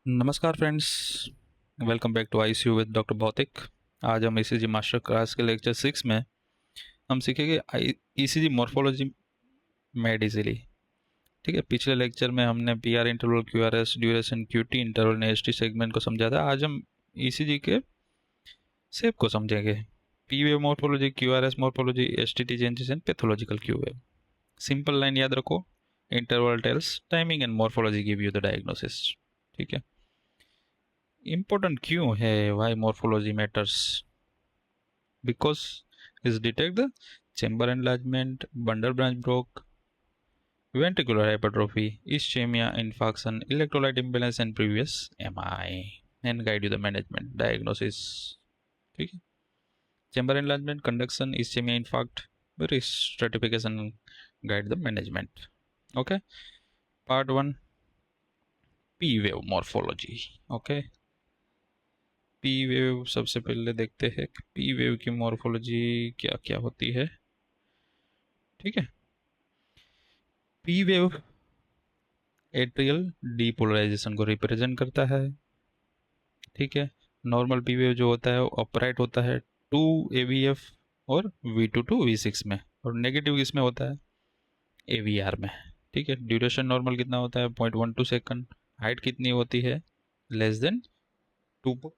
नमस्कार friends, welcome back to ICU with doctor Bhautik. आज हम ईसीजी मास्टर क्लास के लेक्चर 6 में हम सीखेंगे ईसीजी मॉर्फोलॉजी मेड इजीली। ठीक है, पिछले लेक्चर में हमने PR interval, QRS, duration, QT interval ने एसटी सेगमेंट को समझा था। आज हम ईसीजी के शेप को समझेंगे। P wave morphology, QRS morphology, STT changes and pathological Q wave. Simple line याद रखो, interval tells timing and morphology give you the diagnosis. ठीक है, इम्पोर्टेंट क्यों है, why morphology matters? Because is detect the chamber enlargement, bundle branch broke, ventricular hypertrophy, ischemia, infarction, electrolyte imbalance and previous MI, and guide you the management diagnosis. ठीक है, chamber enlargement, conduction, ischemia, infarct, risk stratification, guide the management. Okay, part 1, P wave morphology. Okay, P wave सबसे पहले देखते हैं कि P wave की morphology क्या क्या होती है। ठीक है, पी वेव एट्रियल डीपोलराइजेशन को रिप्रेजेंट करता है। ठीक है, नॉर्मल पी वेव जो होता है वो अपराइट होता है 2 AVF और V2 to V6 में, और नेगेटिव किसमें होता है? AVR में। ठीक है, ड्यूरेशन नॉर्मल कितना होता है? 0.12 सेकंड। हाइट कितनी होती है? Less than 2.5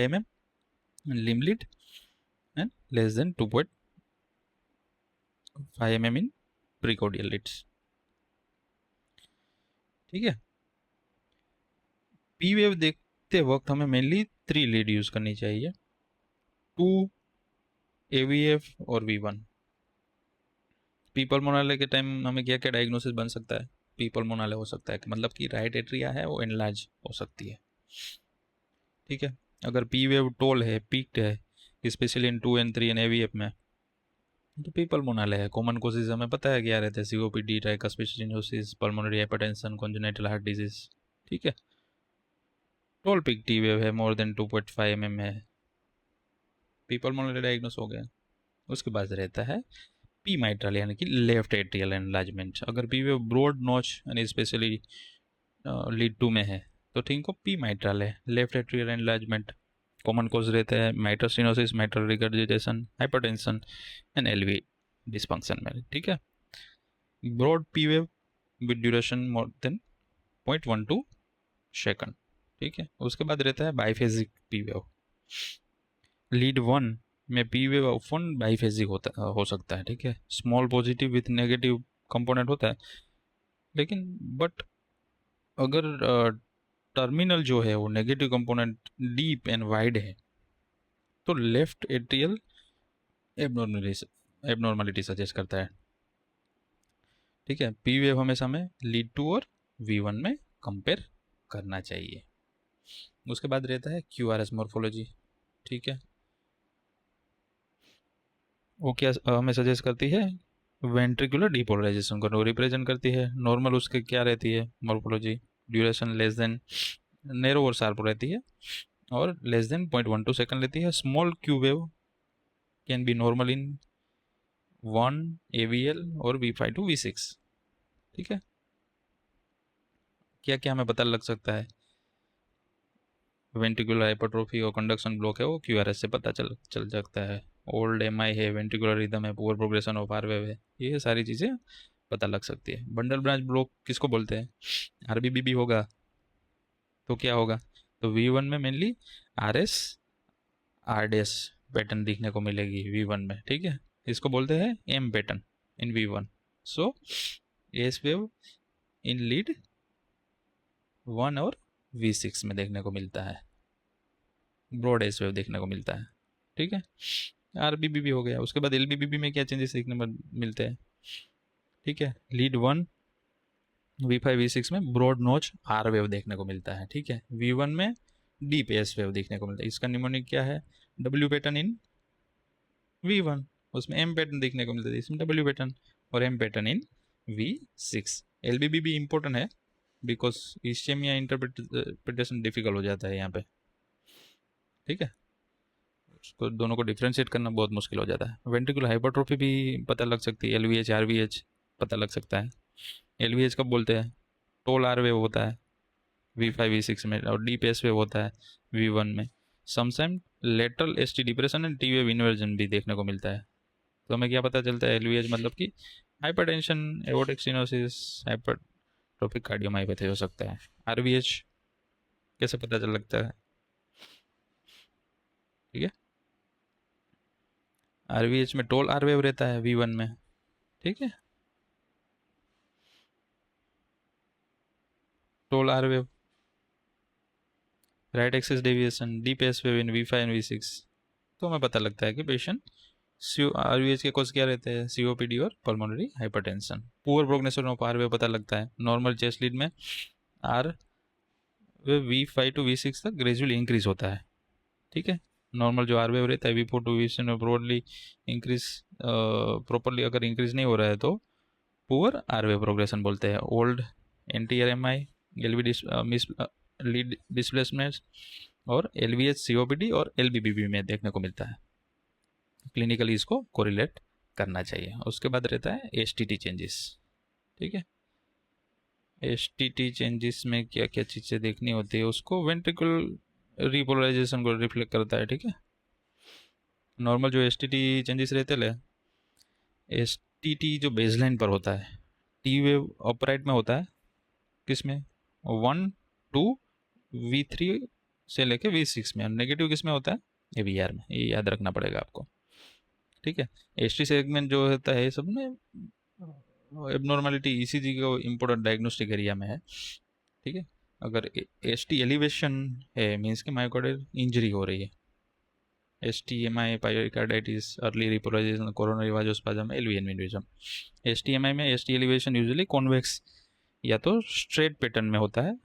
mm limb lead and less than 2.5 mm in precordial leads. ठीक है, पी वेव देखते वक्त हमें मेनली 3 लीड यूज करनी चाहिए, 2 AVF और V1। पीपल मोनाले के टाइम हमें क्या क्या डायग्नोसिस बन सकता है? पीपल मोनाले हो सकता है कि मतलब कि राइट एट्रिया है वो एनलार्ज हो सकती है। ठीक है, अगर पी वेव टोल है, पीक्ड है, specially in 2 and 3 and AVF में, तो पीपल मोनाले है। कॉमन कोजेज हमें पता है क्या रहते हैं? COPD, tricuspid stenosis, pulmonary hypertension, congenital heart disease. ठीक है, टोल पिक टी वेव है, मोर देन 2.5 mm है, पीपल मोनाले डायग्नोस हो गया। उसके बाद रहता है पी माइट्रल यानी कि लेफ्ट एट्रियल एनलार्जमेंट। अगर पी वेव ब्रॉड नॉच यानी स्पेशली लीड 2 में है तो ठीक को पी माइट्रल है, left atrial enlargement. Common cause रहते हैं mitral stenosis, mitral regurgitation, hypertension and LV dysfunction में। ठीक है, broad P wave with duration more than 0.12 second. ठीक है, उसके बाद रहता है बाइफेजिक पी वेव। लीड 1 में पी वेव ऑफन बाइफेजिक हो सकता है। ठीक है, small positive with negative component होता है, लेकिन बट अगर टर्मिनल जो है वो negative component deep and wide है तो लेफ्ट एट्रियल एबनॉर्मलिटी सजेस्ट करता है। ठीक है, पी वेव हमेशा हमें लीड 2 और V1 में कंपेयर करना चाहिए। उसके बाद रहता है QRS मॉर्फोलॉजी। ठीक है, वो क्या हमें सजेस्ट करती है? वेंट्रिकुलर डीपोलराइजेशन को रिप्रेजेंट करती है। नॉर्मल उसके क्या रहती है morphology? Duration less than, narrow और शार्प रहती है, और लेस देन 0.12 सेकंड लेती है। Small Q wave can be normal in 1 AVL और V5 to V6। ठीक है, क्या क्या हमें पता लग सकता है? वेंट्रिकुलर हाइपरट्रोफी और कंडक्शन ब्लॉक है वो QRS से पता चल सकता है। ओल्ड MI है, वेंट्रिकुलर रिदम है, poor progression of R wave है, ये सारी चीज़ें पता लग सकती है। बंडल ब्रांच ब्लॉक किसको बोलते हैं? RBB भी होगा तो क्या होगा? तो V1 में मेनली RS RDS पैटर्न दिखने को मिलेगी V1 में। ठीक है, इसको बोलते हैं M pattern in V1। So S wave in lead 1 और V6 में देखने को मिलता है, ब्रॉड एस वेव देखने को मिलता है। ठीक है, RBB भी हो गया। उसके बाद LBB में क्या चेंजेस देखने में मिलते हैं? ठीक है, लीड 1 V5 V6 में ब्रॉड नोच आर वेव देखने को मिलता है। ठीक है, V1 में डीप एस वेव देखने को मिलता है। इसका निमोनिक क्या है? W पैटर्न इन V1, उसमें M पैटर्न देखने को मिलता है, इसमें W पैटर्न, और M pattern in V6। LBB भी इंपॉर्टेंट है बिकॉज इस्चेमिया इंटरप्रिटेशन डिफिकल्ट हो जाता है यहाँ पे। ठीक है, उसको दोनों को डिफ्रेंशिएट करना बहुत मुश्किल हो जाता है। वेंट्रिकुलर हाइपरट्रोफी भी पता लग सकती है, LVH RVH पता लग सकता है। LVH कब बोलते हैं? टोल आर वेव होता है V5 V6 में, और डीप एस वेव होता है V1 में। Sometime lateral ST depression and T wave inversion भी देखने को मिलता है। तो हमें क्या पता चलता है, LVH मतलब कि hypertension, aortic stenosis, hypertrophic cardiomyopathy हो सकता है। RVH कैसे पता चल लगता है, ठीक है, RVH में टोल आर वेव रहता है V1 में, ठीक है, tall R wave, right axis deviation, deep S wave in V5 and V6। तो हमें पता लगता है कि पेशेंट RVH के कॉज क्या रहते हैं, COPD और pulmonary hypertension. Poor prognosis of R wave पता लगता है, नॉर्मल चेस्ट लीड में R wave V5 to V6 तक ग्रेजुअली इंक्रीज होता है, ठीक है। नॉर्मल जो आर वेव रहता है V4 टू V6 में ब्रॉडली इंक्रीज, प्रॉपरली अगर इंक्रीज नहीं हो रहा है तो पुअर आर वेव प्रोग्रेशन बोलते हैं। Old anterior MI, LV lead displacement और LVH COPD और LBBB में देखने को मिलता है। क्लिनिकली इसको कोरिलेट करना चाहिए। उसके बाद रहता है STT चेंजेस, ठीक है। STT चेंजेस में क्या क्या चीज़ें देखनी होती है, उसको वेंट्रिकल रिपोलराइजेशन को रिफ्लेक्ट करता है, ठीक है। नॉर्मल जो STT चेंजेस रहते हैं, STT जो बेसलाइन पर होता है, T वेव अपराइट में होता है, किस में, 1 2 V3 से लेके V6 में, और नेगेटिव किस में होता है, AVR में। ये याद रखना पड़ेगा आपको, ठीक है। ST सेगमेंट जो होता है सब में एबनॉर्मलिटी ECG का इम्पोर्टेंट डायग्नोस्टिक एरिया में है, ठीक है। अगर ST एलिवेशन है मीन्स कि मायोकार्डियल इंजरी हो रही है। STMI pericarditis, early repolarisation, coronary vasospasm, LV aneurysm. STMI में ST एलिवेशन यूजुअली कॉन्वेक्स या तो स्ट्रेट पैटर्न में होता है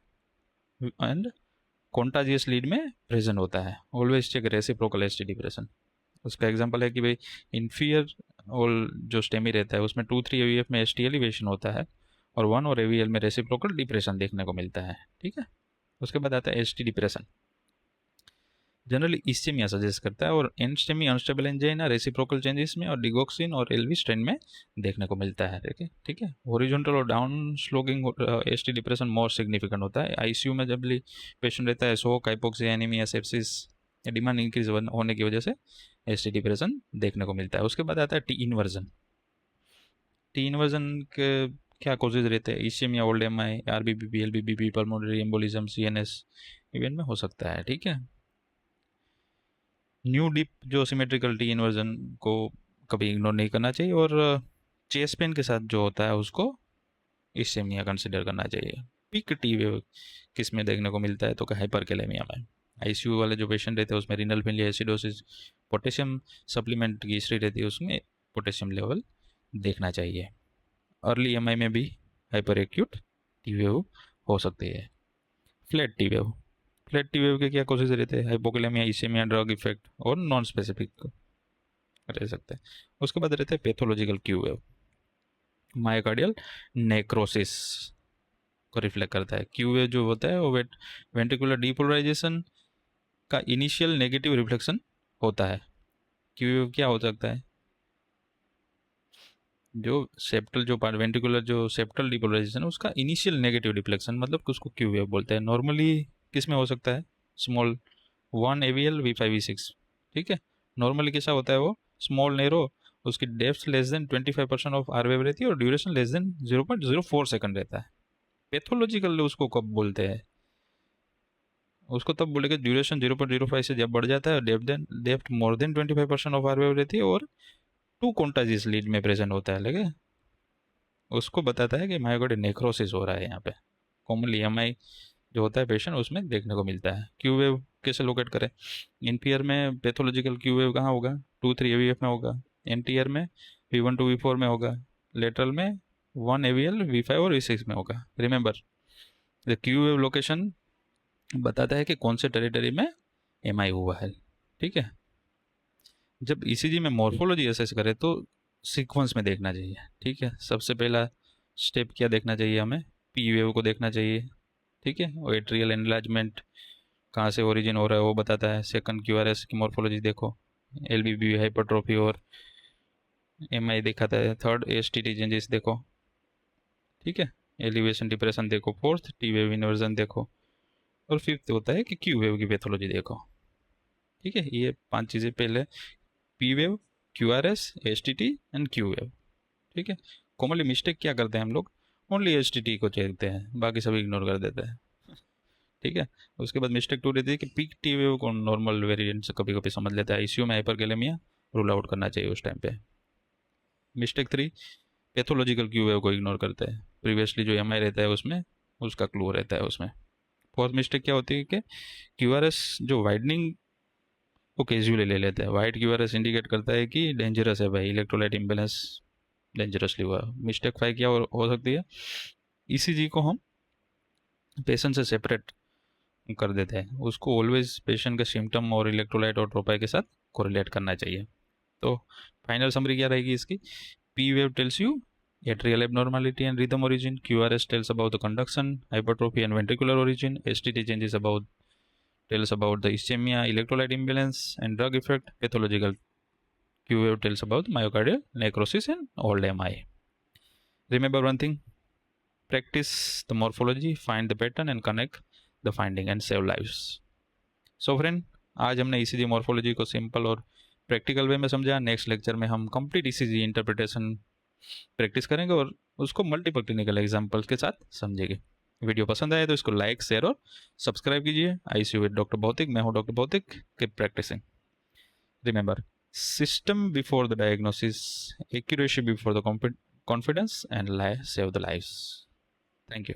एंड कॉन्टाजियस लीड में प्रेजेंट होता है। Always check reciprocal ST depression. उसका एग्जांपल है कि भाई इन्फीरियर और जो स्टेमी रहता है उसमें 2-3 AVF में ST एलिवेशन होता है और 1 और AVL में रेसिप्रोकल डिप्रेशन देखने को मिलता है, ठीक है। उसके बाद आता है ST depression, generally ischaemia suggest करता है, और एनस्टेमी अनस्टेबल एंजाइना रेसिप्रोकल चेंजेस में और डिगोक्सिन और LV स्ट्रेन में देखने को मिलता है, ठीक है। हॉरिजॉन्टल और down sloping ST depression more significant होता है। ICU में जब भी पेशेंट रहता है, शोक, hypoxia, anaemia, sepsis, demand increase होने की वजह से ST डिप्रेशन देखने को मिलता है। उसके बाद आता है T इन्वर्जन। T इन्वर्जन के क्या कॉजेज रहते हैं, ischaemia, old MI, RBBP, LBBP, pulmonary embolism, CNS event में हो सकता है, ठीक है। न्यू डिप जो सिमेट्रिकल T इन्वर्जन को कभी इग्नोर नहीं करना चाहिए, और चेस्ट पेन के साथ जो होता है उसको इस्चेमिया कंसिडर करना चाहिए। पीक T वेव किस में देखने को मिलता है, तो हाइपरकेलेमिया में। ICU वाले जो पेशेंट रहते हैं उसमें renal failure, acidosis, potassium supplement की हिस्ट्री रहती है, उसमें पोटेशियम लेवल देखना चाहिए। अर्ली MI में भी हाइपर एक्यूट T वेव हो सकती है। Flat T wave, flat T wave के क्या कोशिश रहते हैं, हाइपोकेलेमिया, इसेमिया, ड्रग इफेक्ट और नॉन स्पेसिफिक रह सकते हैं। उसके बाद रहते हैं pathological Q wave, myocardial necrosis को रिफ्लेक्ट करता है। Q वेव जो होता है वो वेंट्रिकुलर डीपोलराइजेशन का इनिशियल नेगेटिव रिफ्लेक्शन होता है। Q वेव क्या हो सकता है, जो सेप्टल जो पार्ट, वेंट्रिकुलर जो सेप्टल डिपोलराइजेशन है उसका इनिशियल नेगेटिव डिफ्लेक्शन, मतलब उसको Q वेव बोलते हैं। नॉर्मली किस में हो सकता है, स्मॉल 1 AVL V5 V6, ठीक है। नॉर्मली कैसा होता है वो, स्मॉल नेरो, उसकी depth less than 25% of R wave रहती है और ड्यूरेशन लेस देन 0.04 सेकंड रहता है। पैथोलॉजिकल उसको कब बोलते हैं, उसको तब बोलेंगे ड्यूरेशन 0.05 से जब बढ़ जाता है, depth more than 25% of R wave रहती है और 2 कॉन्टाजियस लीड में प्रेजेंट होता है, लगे उसको बताता है कि मायोकार्डियल नेक्रोसिस हो रहा है यहाँ पे। कॉमनली MI जो होता है पेशेंट उसमें देखने को मिलता है। Q वेव कैसे लोकेट करें, इनपीयर में पैथोलॉजिकल Q वेव कहाँ होगा, 2-3 AVF में होगा। एनटीआर में V1 टू V4 में होगा। लेटरल में 1 AVL V5 और V6 में होगा। Remember the Q wave location बताता है कि कौन से टेरिटरी में MI हुआ है, ठीक है। जब ECG में मॉर्फोलॉजी असेस करें तो सीक्वेंस में देखना चाहिए, ठीक है। सबसे पहला स्टेप क्या देखना चाहिए हमें, P वेव को देखना चाहिए, ठीक है। और एट्रियल एनलार्जमेंट कहाँ से ओरिजिन हो रहा है वो बताता है। सेकंड QRS की मॉर्फोलॉजी देखो, LBB हाइपरट्रोफी और MI दिखाता है। थर्ड STT चेंजेस देखो, ठीक है। एलिवेशन डिप्रेशन देखो, फोर्थ टी वेव इन्वर्जन देखो, और फिफ्थ होता है कि क्यू वेव की पैथोलॉजी देखो। ठीक है, ये 5 चीज़ें पहले, P wave, Q R S, S T T and Q wave. ठीक है, कॉमनली मिस्टेक क्या करते हैं हम लोग, ओनली एस टी टी को देखते हैं, बाकी सब इग्नोर कर देते हैं। ठीक है, उसके बाद मिस्टेक 2 रहती है कि पीक टी वेव को नॉर्मल वेरिएंट से कभी कभी समझ लेता है, आईसीयू में हाइपरकैलेमिया रूल आउट करना चाहिए उस टाइम पे। मिस्टेक 3, पैथोलॉजिकल क्यू वेव को इग्नोर करते हैं, प्रीवियसली जो एम आई रहता है उसमें उसका क्लू रहता है उसमें। फोर्थ मिस्टेक क्या होती है कि क्यू आर एस जो वाइडनिंग को कैजुअली ले लेते हैं, wide Q R S indicate करता है कि डेंजरस है भाई, इलेक्ट्रोलाइट इम्बेलेंस डेंजरसली हुआ। मिस्टेक 5 क्या हो सकती है, ईसीजी को हम पेशेंट से सेपरेट कर देते हैं, उसको ऑलवेज पेशेंट के सिम्टम और इलेक्ट्रोलाइट और ट्रोपाई के साथ कोरिलेट करना चाहिए। तो फाइनल समरी क्या रहेगी इसकी, P wave tells you atrial abnormality and rhythm origin, QRS tells about the conduction, hypertrophy and ventricular origin, STT changes about tells about the ischemia, electrolyte imbalance and drug effect, pathological Q wave tells about myocardial necrosis and old MI. Remember one thing, practice the morphology, find the pattern and connect the finding and save lives. So friend, आज हमने ECG morphology को simple और practical way में समझा। Next lecture में हम complete ECG interpretation practice करेंगे और उसको मल्टीपल क्लिनिकल एग्जाम्पल्स के साथ समझेंगे। वीडियो पसंद आए तो इसको लाइक, शेयर और सब्सक्राइब कीजिए। आईसीयू विद डॉक्टर भौतिक, मैं हूँ doctor Bhautik, keep practicing. Remember, system before the diagnosis, accuracy before the confidence and save the lives. Thank you.